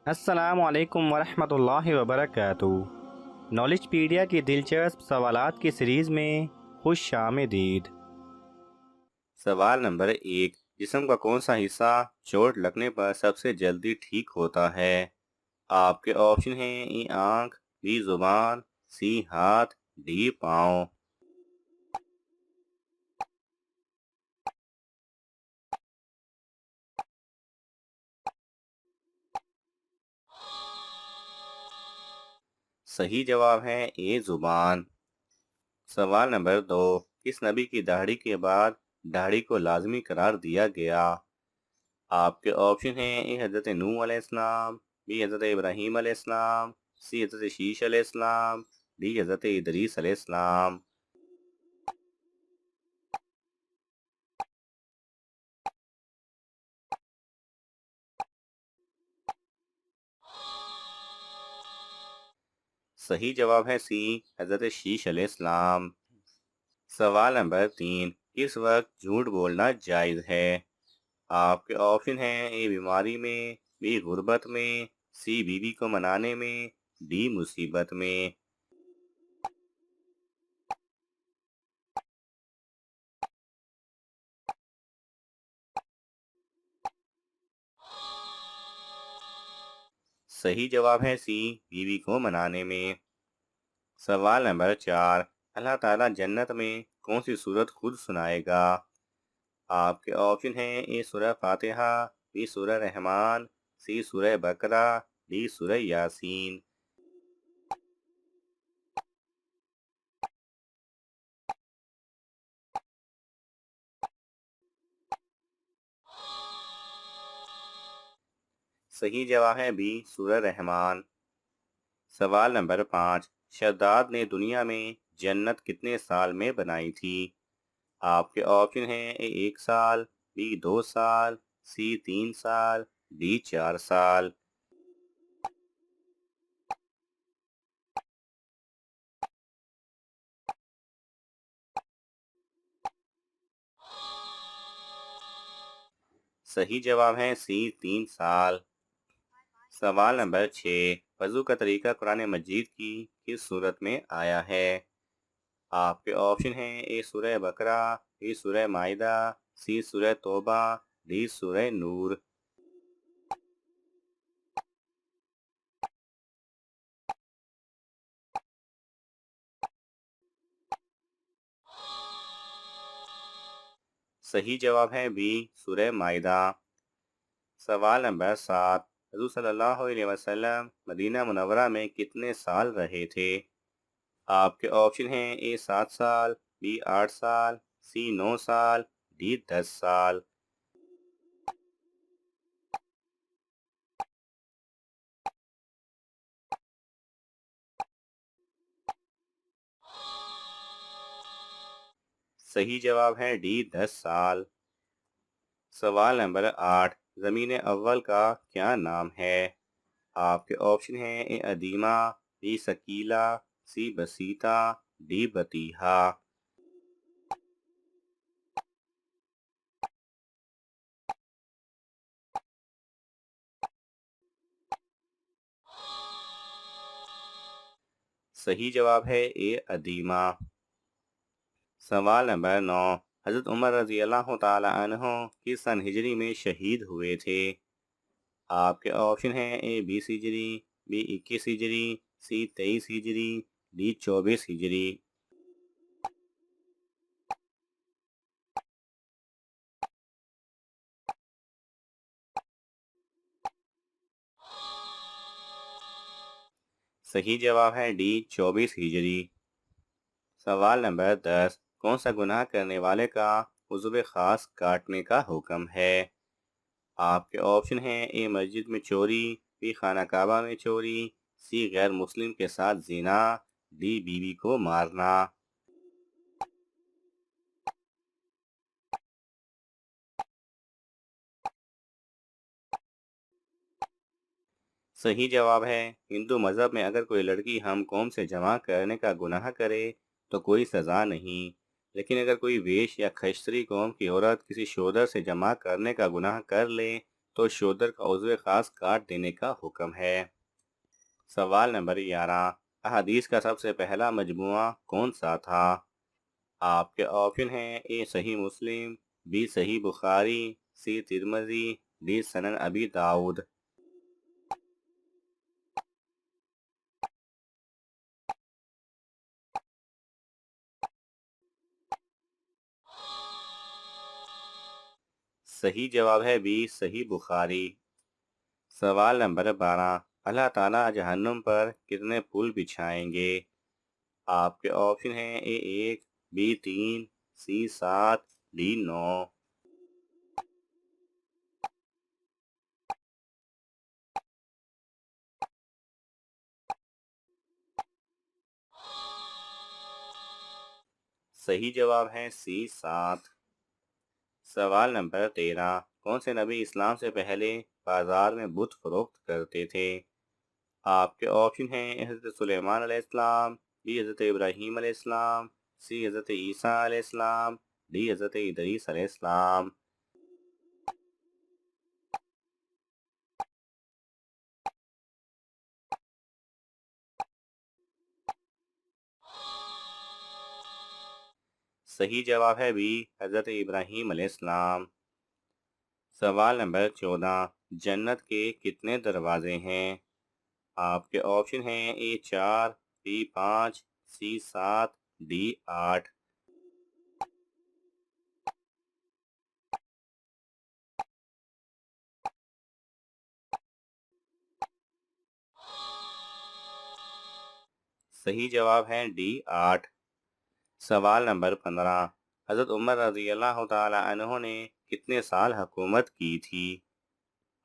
السلام علیکم ورحمۃ اللہ وبرکاتہ۔ نالج پیڈیا کی دلچسپ سوالات کی سیریز میں خوش آمدید۔ سوال نمبر 1، جسم کا کون سا حصہ چوٹ لگنے پر سب سے جلدی ٹھیک ہوتا ہے؟ آپ کے آپشن ہیں ای آنکھ، بی زبان، سی ہاتھ، ڈی پاؤں۔ صحیح جواب ہے اے زبان۔ سوال نمبر 2، کس نبی کی داڑھی کے بعد داڑھی کو لازمی قرار دیا گیا؟ آپ کے آپشن ہیں اے حضرت نوح علیہ السلام، بی حضرت ابراہیم علیہ السلام، سی حضرت شیش علیہ السلام، ڈی حضرت ادریس علیہ السلام۔ صحیح جواب ہے سی حضرت شیش علیہ السلام۔ سوال نمبر 3، کس وقت جھوٹ بولنا جائز ہے؟ آپ کے آپشن ہیں اے بیماری میں، بی غربت میں، سی بیوی کو منانے میں، ڈی مصیبت میں۔ صحیح جواب ہے سی بیوی کو منانے میں۔ سوال نمبر 4، اللہ تعالیٰ جنت میں کون سی سورت خود سنائے گا؟ آپ کے آپشن ہیں اے سورہ فاتحہ، بی سورہ رحمان، سی سورہ بقرہ، ڈی سورہ یاسین۔ صحیح جواب ہے بی سورہ رحمان۔ سوال نمبر 5، شداد نے دنیا میں جنت کتنے سال میں بنائی تھی؟ آپ کے آپشن ہیں اے 1 سال، بی 2 سال، سی 3 سال، ڈی 4 سال۔ صحیح جواب ہے سی 3 سال۔ سوال نمبر 6، وضو کا طریقہ قرآن مجید کی کس صورت میں آیا ہے؟ آپ کے آپشن ہیں اے سورہ بقرہ، بی سورہ مائدہ، سی سورہ توبہ، ڈی سورہ نور۔ صحیح جواب ہے بی سورہ مائدہ۔ سوال نمبر 7، حضور صلی اللہ علیہ وسلم مدینہ منورہ میں کتنے سال رہے تھے؟ آپ کے آپشن ہیں اے 7 سال، بی 8 سال، سی 9 سال، ڈی 10 سال۔ صحیح جواب ہے ڈی 10 سال۔ سوال نمبر 8، زمین اول کا کیا نام ہے؟ آپ کے آپشن ہیں اے ادیمہ، بی ثقیلہ، سی بسیطہ، ڈی بطیحہ۔ صحیح جواب ہے اے ادیمہ۔ سوال نمبر 9، حضرت عمر رضی اللہ تعالی عنہ کس سن ہجری میں شہید ہوئے تھے؟ آپ کے آپشن ہیں اے 20 ہجری، بی 21 ہجری، سی 23 ہجری، ڈی 24 ہجری۔ صحیح جواب ہے ڈی 24 ہجری۔ سوال نمبر 10، کون سا گناہ کرنے والے کا عضو خاص کاٹنے کا حکم ہے؟ آپ کے آپشن ہیں اے مسجد میں چوری، بی خانہ کعبہ میں چوری، سی غیر مسلم کے ساتھ زنا، ڈی بیوی کو مارنا۔ صحیح جواب ہے ہندو مذہب میں اگر کوئی لڑکی ہم قوم سے جمع کرنے کا گناہ کرے تو کوئی سزا نہیں، لیکن اگر کوئی ویش یا کھچتری قوم کی عورت کسی شودر سے جمع کرنے کا گناہ کر لے تو شودر کا عضو خاص کاٹ دینے کا حکم ہے۔ سوال نمبر 11، احادیث کا سب سے پہلا مجموعہ کون سا تھا؟ آپ کے آپشن ہیں اے صحیح مسلم، بی صحیح بخاری، سی ترمذی، ڈی سنن ابی داؤد۔ صحیح جواب ہے بی صحیح بخاری۔ سوال نمبر 12، اللہ تعالیٰ جہنم پر کتنے پل بچھائیں گے؟ آپ کے آپشن ہیں اے 1، بی 3، سی 7، ڈی 9۔ صحیح جواب ہے سی 7۔ سوال نمبر 13، کون سے نبی اسلام سے پہلے بازار میں بت فروخت کرتے تھے؟ آپ کے آپشن ہیں حضرت سلیمان علیہ السلام، بی حضرت ابراہیم علیہ السلام، سی حضرت عیسیٰ علیہ السلام، ڈی حضرت ادریس علیہ السلام۔ صحیح جواب ہے بی حضرت ابراہیم علیہ السلام۔ سوال نمبر 14، جنت کے کتنے دروازے ہیں؟ آپ کے آپشن ہیں اے 4، بی 5، سی 7، ڈی 8۔ صحیح جواب ہے ڈی 8۔ سوال نمبر 15، حضرت عمر رضی اللہ تعالی عنہ نے کتنے سال حکومت کی تھی؟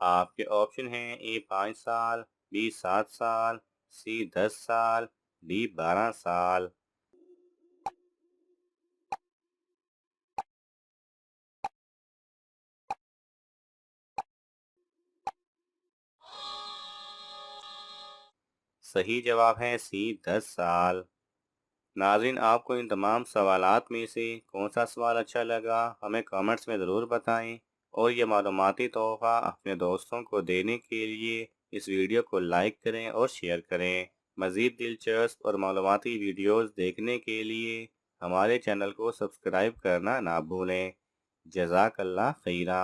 آپ کے آپشن ہیں اے 5 سال، بی 7 سال، سی 10 سال، ڈی 12 سال۔ صحیح جواب ہے سی 10 سال۔ ناظرین، آپ کو ان تمام سوالات میں سے کون سا سوال اچھا لگا ہمیں کامنٹس میں ضرور بتائیں، اور یہ معلوماتی تحفہ اپنے دوستوں کو دینے کے لیے اس ویڈیو کو لائک کریں اور شیئر کریں۔ مزید دلچسپ اور معلوماتی ویڈیوز دیکھنے کے لیے ہمارے چینل کو سبسکرائب کرنا نہ بھولیں۔ جزاک اللہ خیرہ۔